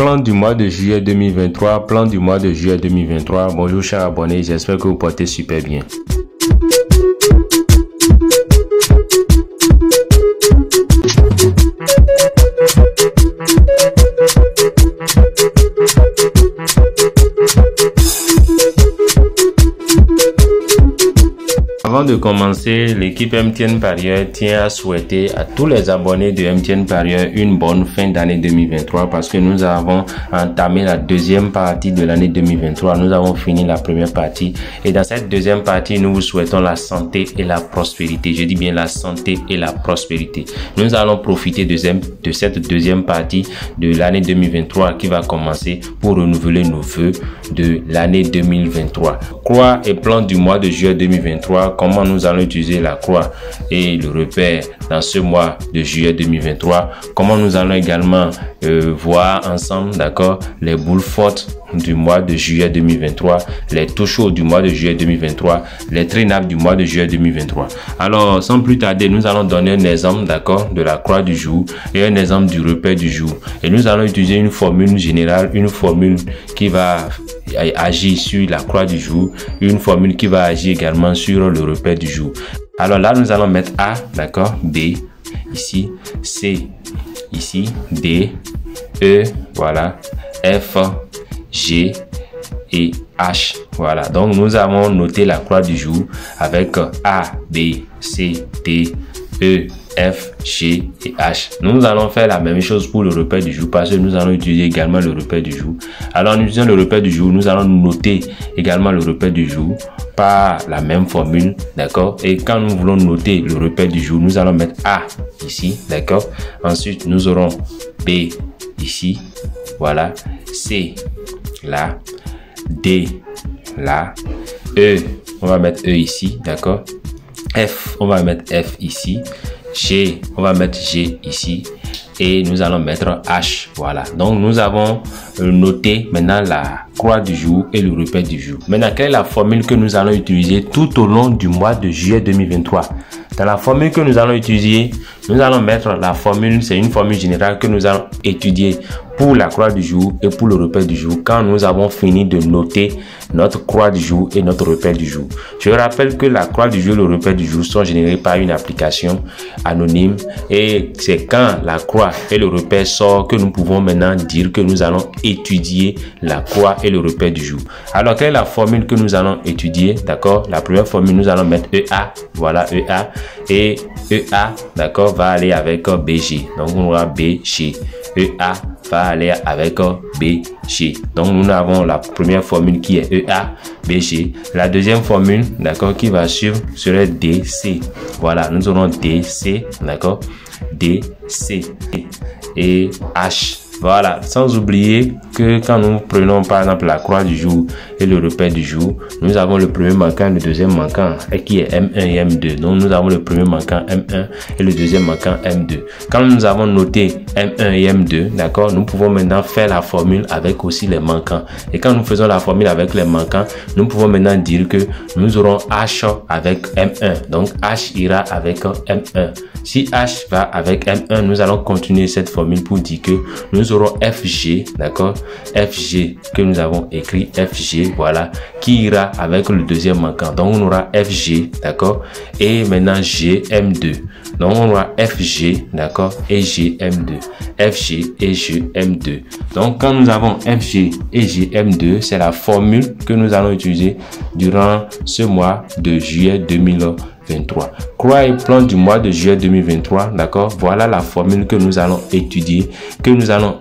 Plan du mois de juillet 2023, plan du mois de juillet 2023. Bonjour chers abonnés, j'espère que vous portez super bien. Avant de commencer, l'équipe MTN Parieur tient à souhaiter à tous les abonnés de MTN Parieur une bonne fin d'année 2023 parce que nous avons entamé la deuxième partie de l'année 2023. Nous avons fini la première partie et dans cette deuxième partie, nous vous souhaitons la santé et la prospérité. Je dis bien la santé et la prospérité. Nous allons profiter de cette deuxième partie de l'année 2023 qui va commencer pour renouveler nos vœux de l'année 2023. Croix et plan du mois de juillet 2023. Comment nous allons utiliser la croix et le repère dans ce mois de juillet 2023. Comment nous allons également voir ensemble, d'accord, les boules fortes du mois de juillet 2023, les touches chaudes du mois de juillet 2023, les traînables du mois de juillet 2023. Alors, sans plus tarder, nous allons donner un exemple, d'accord, de la croix du jour et un exemple du repère du jour. Et nous allons utiliser une formule générale, une formule qui va agir sur la croix du jour, une formule qui va agir également sur le repère du jour. Alors là, nous allons mettre A, d'accord, B, ici, C, ici, D, E, voilà, F, G et H. Voilà, donc nous avons noté la croix du jour avec A, B, C, D, E, F, G et H. Nous allons faire la même chose pour le repère du jour parce que nous allons utiliser également le repère du jour. Alors en utilisant le repère du jour, nous allons noter également le repère du jour par la même formule, d'accord? Et quand nous voulons noter le repère du jour, nous allons mettre A ici, d'accord? Ensuite, nous aurons B ici, voilà, C là, D là, E, on va mettre E ici, d'accord? F, on va mettre F ici. G, on va mettre G ici et nous allons mettre H. Voilà, donc nous avons noté maintenant la croix du jour et le repère du jour. Maintenant, quelle est la formule que nous allons utiliser tout au long du mois de juillet 2023? Dans la formule que nous allons utiliser, nous allons mettre la formule, c'est une formule générale que nous allons étudier pour la croix du jour et pour le repère du jour quand nous avons fini de noter notre croix du jour et notre repère du jour. Je rappelle que la croix du jour et le repère du jour sont générés par une application anonyme et c'est quand la croix et le repère sortent que nous pouvons maintenant dire que nous allons étudier la croix et le repère du jour. Alors, quelle est la formule que nous allons étudier? D'accord, la première formule, nous allons mettre EA, voilà EA, et EA, d'accord, va aller avec BG. Donc, on aura BG. EA va aller avec BG. Donc, nous avons la première formule qui est EA, BG. La deuxième formule, d'accord, qui va suivre serait DC. Voilà, nous aurons DC, d'accord, DC et H. Voilà, sans oublier que quand nous prenons par exemple la croix du jour et le repère du jour, nous avons le premier manquant, le deuxième manquant qui est M1 et M2. Donc nous avons le premier manquant M1 et le deuxième manquant M2. Quand nous avons noté M1 et M2, d'accord, nous pouvons maintenant faire la formule avec aussi les manquants. Et quand nous faisons la formule avec les manquants, nous pouvons maintenant dire que nous aurons H avec M1. Donc H ira avec M1. Si H va avec M1, nous allons continuer cette formule pour dire que nous aurons FG, d'accord, FG que nous avons écrit FG, voilà, qui ira avec le deuxième manquant. Donc on aura FG, d'accord, et maintenant GM2. Donc on aura FG, d'accord, et GM2. FG et GM2. Donc quand nous avons FG et GM2, c'est la formule que nous allons utiliser durant ce mois de juillet 2023. Croix et plan du mois de juillet 2023, d'accord, voilà la formule que nous allons étudier, que nous allons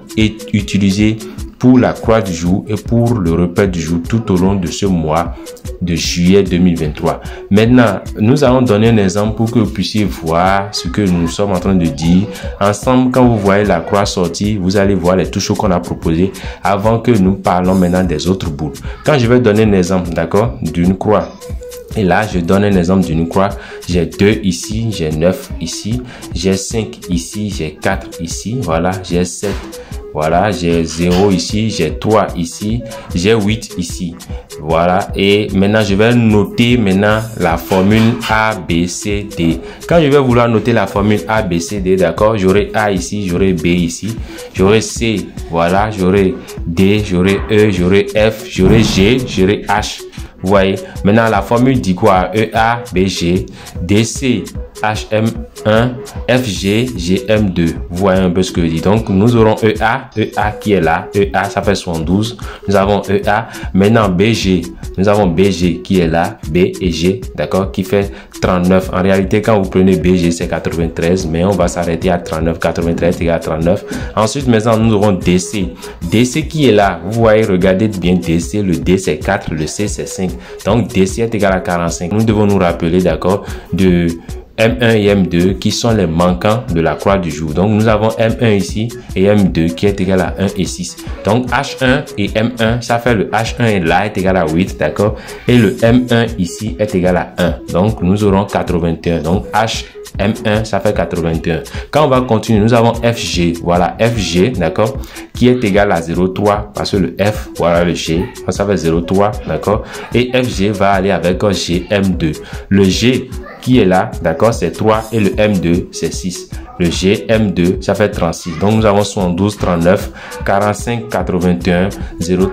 utiliser pour la croix du jour et pour le repère du jour tout au long de ce mois de juillet 2023. Maintenant, nous allons donner un exemple pour que vous puissiez voir ce que nous sommes en train de dire. Ensemble, quand vous voyez la croix sortir, vous allez voir les touches qu'on a proposées avant que nous parlons maintenant des autres boules. Quand je vais donner un exemple, d'accord, d'une croix. Et là, je donne un exemple d'une croix. J'ai 2 ici, j'ai 9 ici, j'ai 5 ici, j'ai 4 ici, voilà, j'ai 7 Voilà, j'ai 0 ici, j'ai 3 ici, j'ai 8 ici. Voilà, et maintenant je vais noter maintenant la formule A, B, C, D. Quand je vais vouloir noter la formule A, B, C, D, d'accord, j'aurai A ici, j'aurai B ici, j'aurai C, voilà, j'aurai D, j'aurai E, j'aurai F, j'aurai G, j'aurai H. Vous voyez, maintenant la formule dit quoi? EA, BG, DC, HM1, FG, GM2. Vous voyez un peu ce que je dis. Donc, nous aurons EA qui est là. EA, ça fait 72. Nous avons EA. Maintenant, BG, nous avons BG qui est là. B et G, d'accord, qui fait 39. En réalité, quand vous prenez BG, c'est 93. Mais on va s'arrêter à 39. 93 égale à 39. Ensuite, maintenant, nous aurons DC. DC qui est là. Vous voyez, regardez bien DC. Le D, c'est 4. Le C, c'est 5. Donc, DC est égal à 45. Nous devons nous rappeler, d'accord, de M1 et M2 qui sont les manquants de la croix du jour. Donc, nous avons M1 ici et M2 qui est égal à 1 et 6. Donc, H1 et M1, ça fait le H1 est là est égal à 8, d'accord? Et le M1 ici est égal à 1. Donc, nous aurons 81. Donc, M1, ça fait 81. Quand on va continuer, nous avons FG. Voilà, FG, d'accord, qui est égal à 0,3 parce que le F, voilà le G, ça fait 0,3, d'accord. Et FG va aller avec GM2. Le G qui est là, d'accord, c'est 3 et le M2, c'est 6. Le GM2, ça fait 36. Donc, nous avons 72, 39, 45, 81,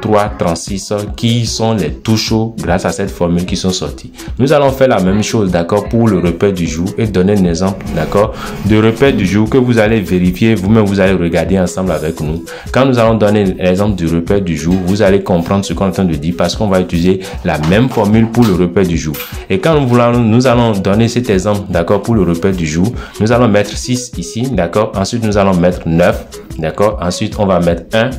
03, 36 qui sont les tout chauds grâce à cette formule qui sont sortis. Nous allons faire la même chose, d'accord, pour le repère du jour et donner un exemple, d'accord, de repère du jour que vous allez vérifier vous-même, vous allez regarder ensemble avec nous. Quand nous allons donner l'exemple du repère du jour, vous allez comprendre ce qu'on est en train de dire parce qu'on va utiliser la même formule pour le repère du jour. Et quand nous allons donner cet exemple, d'accord, pour le repère du jour, nous allons mettre 6 ici, d'accord. Ensuite, nous allons mettre 9, d'accord. Ensuite, on va mettre 1.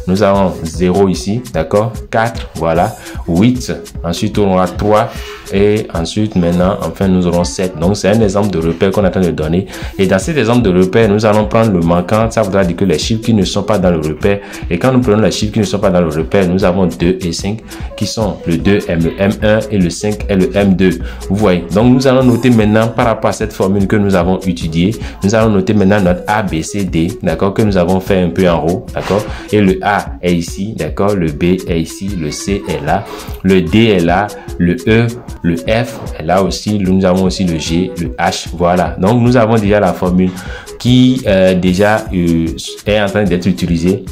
Nous avons 0 ici, d'accord. 4, voilà. 8. Ensuite, on aura 3. Et ensuite, maintenant, enfin, nous aurons 7. Donc, c'est un exemple de repère qu'on est en train de donner. Et dans cet exemple de repère, nous allons prendre le manquant. Ça voudra dire que les chiffres qui ne sont pas dans le repère. Et quand nous prenons les chiffres qui ne sont pas dans le repère, nous avons 2 et 5 qui sont le 2 est le M1 et le 5 est le M2. Vous voyez. Donc, nous allons noter maintenant par rapport à cette formule que nous avons étudiée. Nous allons noter maintenant notre A, B, C, D, d'accord, que nous avons fait un peu en haut, d'accord. Et le A est ici, d'accord. Le B est ici. Le C est là. Le D est là. Le E, le F est là aussi. Nous avons aussi le G, le H. Voilà. Donc, nous avons déjà la formule qui déjà est en train d'être utilisée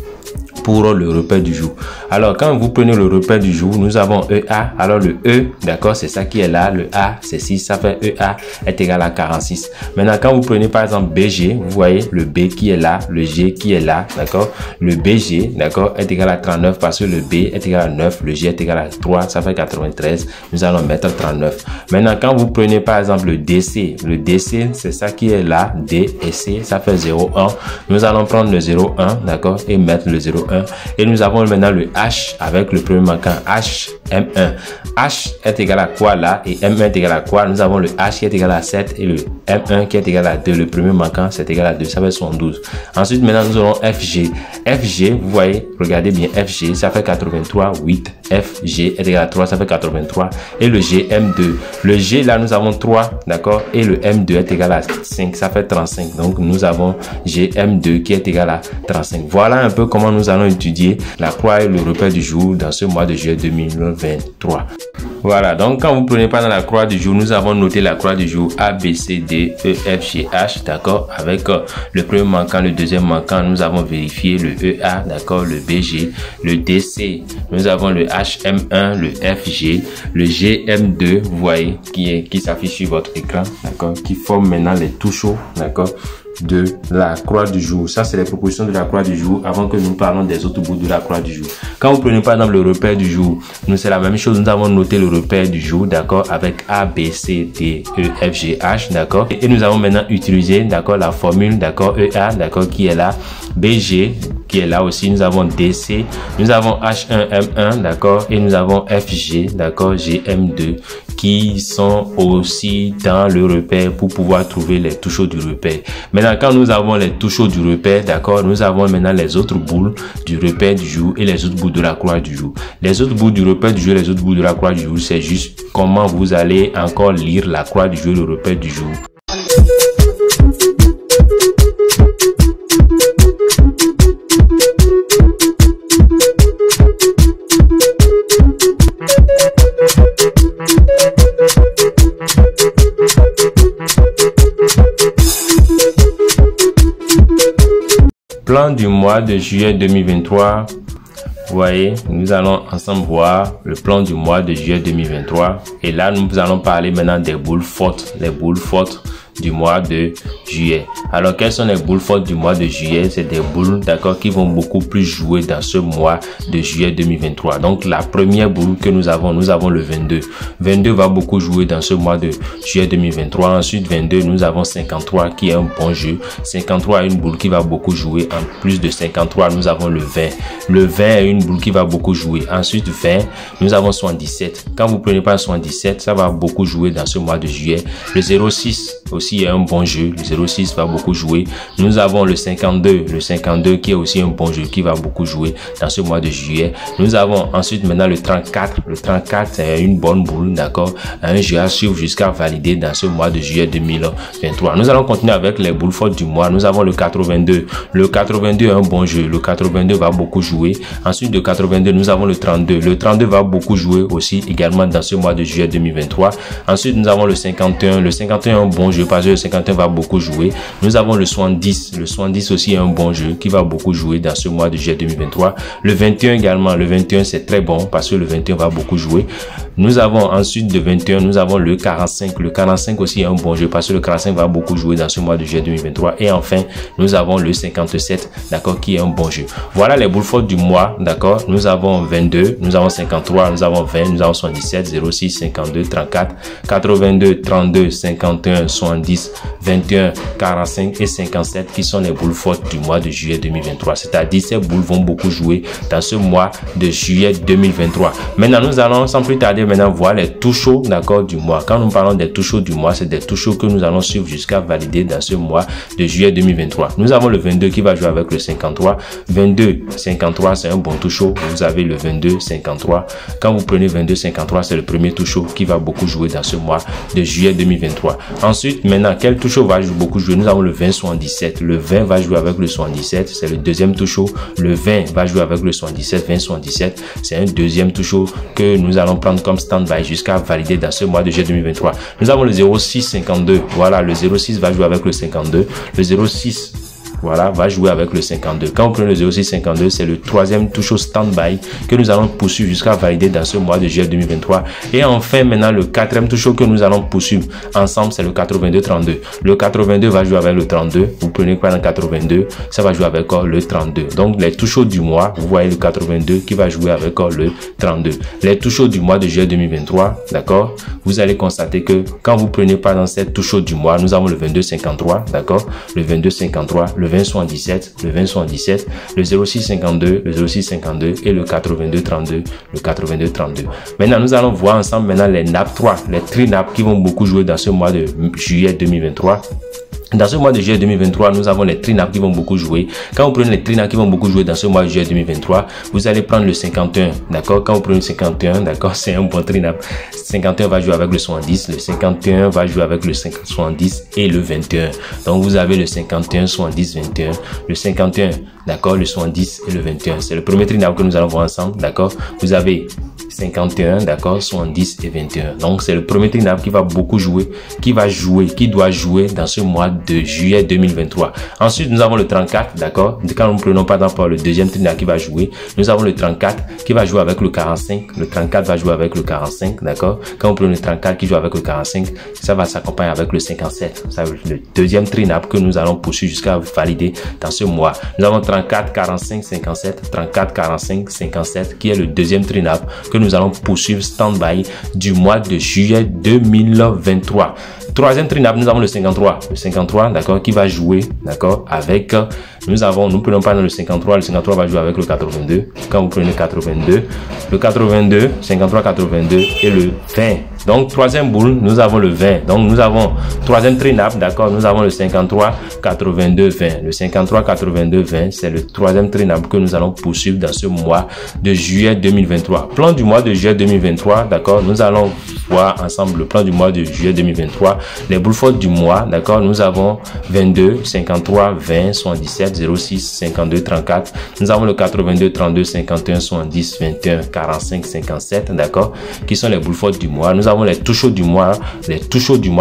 pour le repère du jour. Alors, quand vous prenez le repère du jour, nous avons EA. Alors, le E, d'accord, c'est ça qui est là. Le A, c'est 6. Ça fait EA est égal à 46. Maintenant, quand vous prenez par exemple BG, vous voyez le B qui est là, le G qui est là, d'accord. Le BG, d'accord, est égal à 39 parce que le B est égal à 9. Le G est égal à 3. Ça fait 93. Nous allons mettre 39. Maintenant, quand vous prenez par exemple le DC, c'est ça qui est là. D et C, ça fait 0,1. Nous allons prendre le 0,1, d'accord, et mettre le 0,1. Et nous avons maintenant le H avec le premier manquant H, M1. H est égal à quoi là et M1 est égal à quoi? Nous avons le H qui est égal à 7 et le M1 qui est égal à 2. Le premier manquant c'est égal à 2, ça fait 72. Ensuite maintenant nous aurons FG. FG, vous voyez, regardez bien FG, ça fait 83, 8. FG est égal à 3, ça fait 83. Et le GM2. Le G là nous avons 3, d'accord, et le M2 est égal à 5, ça fait 35. Donc nous avons GM2 qui est égal à 35. Voilà un peu comment nous allons étudier la croix et le repère du jour dans ce mois de juillet 2023. Voilà, donc quand vous prenez pas dans la croix du jour, nous avons noté la croix du jour A, B, C, D, E, F, G, H, d'accord, avec le premier manquant, le deuxième manquant, nous avons vérifié le EA, d'accord, le BG, le DC, nous avons le HM1, le FG, le GM2, vous voyez, qui s'affiche sur votre écran, d'accord, qui forme maintenant les touches, d'accord, de la croix du jour. Ça, c'est les propositions de la croix du jour avant que nous parlons des autres bouts de la croix du jour. Quand vous prenez par exemple le repère du jour, nous c'est la même chose. Nous avons noté le repère du jour, d'accord, avec A, B, C, D, E, F, G, H, d'accord. Et nous avons maintenant utilisé, d'accord, la formule, d'accord, EA, d'accord, qui est là, BG, qui est là aussi. Nous avons DC, nous avons H1, M1, d'accord, et nous avons FG, d'accord, GM2, qui sont aussi dans le repère pour pouvoir trouver les touches du repère. Maintenant, quand nous avons les touches du repère, d'accord, nous avons maintenant les autres boules du repère du jour et les autres bouts de la croix du jour. Les autres bouts du repère du jour et les autres bouts de la croix du jour, c'est juste comment vous allez encore lire la croix du jour et le repère du jour. plan du mois de juillet 2023. Vous voyez, nous allons ensemble voir le plan du mois de juillet 2023. Et là, nous allons parler maintenant des boules fortes, les boules fortes du mois de juillet. Alors, quelles sont les boules fortes du mois de juillet? C'est des boules, d'accord, qui vont beaucoup plus jouer dans ce mois de juillet 2023. Donc, la première boule que nous avons le 22. 22 va beaucoup jouer dans ce mois de juillet 2023. Ensuite, 22, nous avons 53 qui est un bon jeu. 53 est une boule qui va beaucoup jouer. En plus de 53, nous avons le 20. Le 20 est une boule qui va beaucoup jouer. Ensuite, 20, nous avons 77. Quand vous prenez pas 77, ça va beaucoup jouer dans ce mois de juillet. Le 06 aussi est un bon jeu. Le 06 va beaucoup jouer. Nous avons le 52. Le 52 qui est aussi un bon jeu qui va beaucoup jouer dans ce mois de juillet. Nous avons ensuite maintenant le 34. Le 34 c'est une bonne boule, d'accord. Un jeu à suivre jusqu'à valider dans ce mois de juillet 2023. Nous allons continuer avec les boules fortes du mois. Nous avons le 82. Le 82 est un bon jeu. Le 82 va beaucoup jouer. Ensuite de 82, nous avons le 32. Le 32 va beaucoup jouer aussi également dans ce mois de juillet 2023. Ensuite, nous avons le 51. Le 51 est un bon jeu parce que le 51 va beaucoup jouer. Nous avons le 70. Le 70 aussi est un bon jeu qui va beaucoup jouer dans ce mois de juillet 2023. Le 21 également. Le 21 c'est très bon parce que le 21 va beaucoup jouer. Nous avons ensuite de 21, nous avons le 45. Le 45 aussi est un bon jeu parce que le 45 va beaucoup jouer dans ce mois de juillet 2023. Et enfin, nous avons le 57, d'accord, qui est un bon jeu. Voilà les boules fortes du mois, d'accord. Nous avons 22, nous avons 53, nous avons 20, nous avons 77, 06, 52, 34, 82, 32, 51, 70, 21, 45 et 57 qui sont les boules fortes du mois de juillet 2023. C'est-à-dire ces boules vont beaucoup jouer dans ce mois de juillet 2023. Maintenant, nous allons sans plus tarder maintenant voir les tout chauds, d'accord, du mois. Quand nous parlons des tout chauds du mois, c'est des tout chauds que nous allons suivre jusqu'à valider dans ce mois de juillet 2023. Nous avons le 22 qui va jouer avec le 53. 22, 53, c'est un bon tout chaud. Vous avez le 22, 53. Quand vous prenez 22, 53, c'est le premier tout chaud qui va beaucoup jouer dans ce mois de juillet 2023. Ensuite, maintenant, quel tout chaud va beaucoup jouer? Nous avons le 20, 77. Le 20 va jouer avec le 77. C'est le deuxième tout chaud. Le 20 va jouer avec le 77, 20, 77. C'est un deuxième tout chaud que nous allons prendre comme stand-by jusqu'à valider dans ce mois de juillet 2023. Nous avons le 06, 52. Voilà, le 06 va jouer avec le 52. Le 06, voilà, va jouer avec le 52. Quand on prend le 06, 52, c'est le troisième touche au stand-by que nous allons poursuivre jusqu'à valider dans ce mois de juillet 2023. Et enfin, maintenant, le quatrième touche que nous allons poursuivre ensemble, c'est le 82, 32. Le 82 va jouer avec le 32. Vous prenez quoi dans le 82? Ça va jouer avec le 32. Donc, les touches du mois, vous voyez le 82 qui va jouer avec le 32. Les touches du mois de juillet 2023, d'accord? Vous allez constater que quand vous prenez pas dans cette touche du mois, nous avons le 22, 53, d'accord? Le 22, 53, le 20, 77, le 20, 77, le 06, 52, le 06, 52 et le 82, 32, le 82, 32. Maintenant, nous allons voir ensemble maintenant les nappes 3, les tri-nappes qui vont beaucoup jouer dans ce mois de juillet 2023. Dans ce mois de juillet 2023, nous avons les tri-nappes qui vont beaucoup jouer. Quand vous prenez les tri-nappes qui vont beaucoup jouer dans ce mois de juillet 2023, vous allez prendre le 51, d'accord? Quand vous prenez le 51, d'accord, c'est un bon tri-nappe. 51 va jouer avec le 70, le 51 va jouer avec le 70 et le 21. Donc, vous avez le 51, 70, 21, le 51, d'accord, le 70 et le 21. C'est le premier tri-nappe que nous allons voir ensemble, d'accord? Vous avez 51, d'accord, 70 et 21. Donc, c'est le premier tri-nappe qui va beaucoup jouer, qui doit jouer dans ce mois de juillet 2023. Ensuite, nous avons le 34, d'accord. Quand nous ne prenons pas d'emploi le deuxième tri-nappe qui va jouer, nous avons le 34 qui va jouer avec le 45. Le 34 va jouer avec le 45, d'accord. Quand on prend le 34 qui joue avec le 45, ça va s'accompagner avec le 57. Ça va être le deuxième tri-nappe que nous allons poursuivre jusqu'à valider dans ce mois. Nous avons 34, 45, 57, 34, 45, 57 qui est le deuxième tri-nappe que nous allons poursuivre stand-by du mois de juillet 2023. Troisième tri-nappe, nous avons le 53. Le 53, d'accord, qui va jouer, d'accord, avec, nous prenons pas dans le 53 va jouer avec le 82. Quand vous prenez 82, le 82, 53, 82 et le 20. Donc, troisième boule, nous avons le 20. Donc, nous avons troisième tri-nappe, d'accord, nous avons le 53, 82, 20. Le 53, 82, 20, c'est le troisième tri-nappe que nous allons poursuivre dans ce mois de juillet 2023. Plan du mois de juillet 2023, d'accord, nous allons voir ensemble le plan du mois de juillet 2023. Les boules fortes du mois, d'accord, nous avons 22, 53, 20, 77, 06, 52, 34. Nous avons le 82, 32, 51, 70, 21, 45, 57, d'accord, qui sont les boules fortes du mois. Nous avons les tout chauds du mois,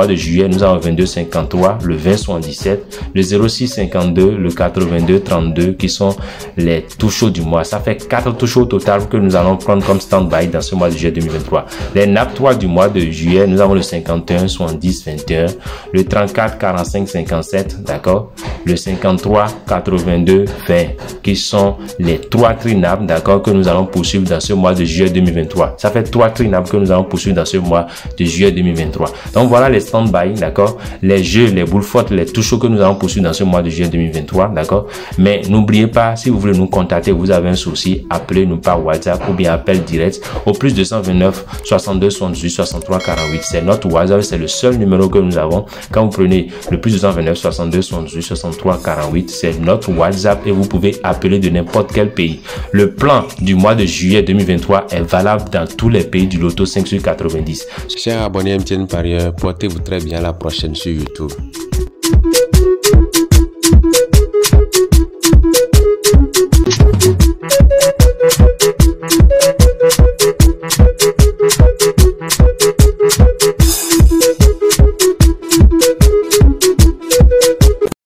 de juillet, nous avons 22,53, le 20,77, le 06,52, le 82,32 qui sont les tout chauds du mois. Ça fait 4 tout chauds au total que nous allons prendre comme stand-by dans ce mois de juillet 2023. Les nappes 3 du mois de juillet, nous avons le 51, 70, 21, le 34, 45, 57, d'accord, le 53, 82, 20 qui sont les 3 tri-nappes, d'accord, que nous allons poursuivre dans ce mois de juillet 2023. Ça fait 3 tri-nappes que nous allons poursuivre dans ce mois de juillet 2023. Donc voilà les stand-by, d'accord, les jeux, les boules fortes, les tout chauds que nous allons poursuivre dans ce mois de juillet 2023, d'accord. Mais n'oubliez pas, si vous voulez nous contacter, vous avez un souci, appelez-nous par WhatsApp ou bien appel direct au plus 229 62 78 63 48. C'est notre WhatsApp, c'est le seul numéro que nous avons. Quand vous prenez le plus 229 62 78 63 48, c'est notre WhatsApp et vous pouvez appeler de n'importe quel pays. Le plan du mois de juillet 2023 est valable dans tous les pays du loto 5 sur 90. Chers abonnés MTN Parieur, portez-vous très bien, la prochaine sur YouTube.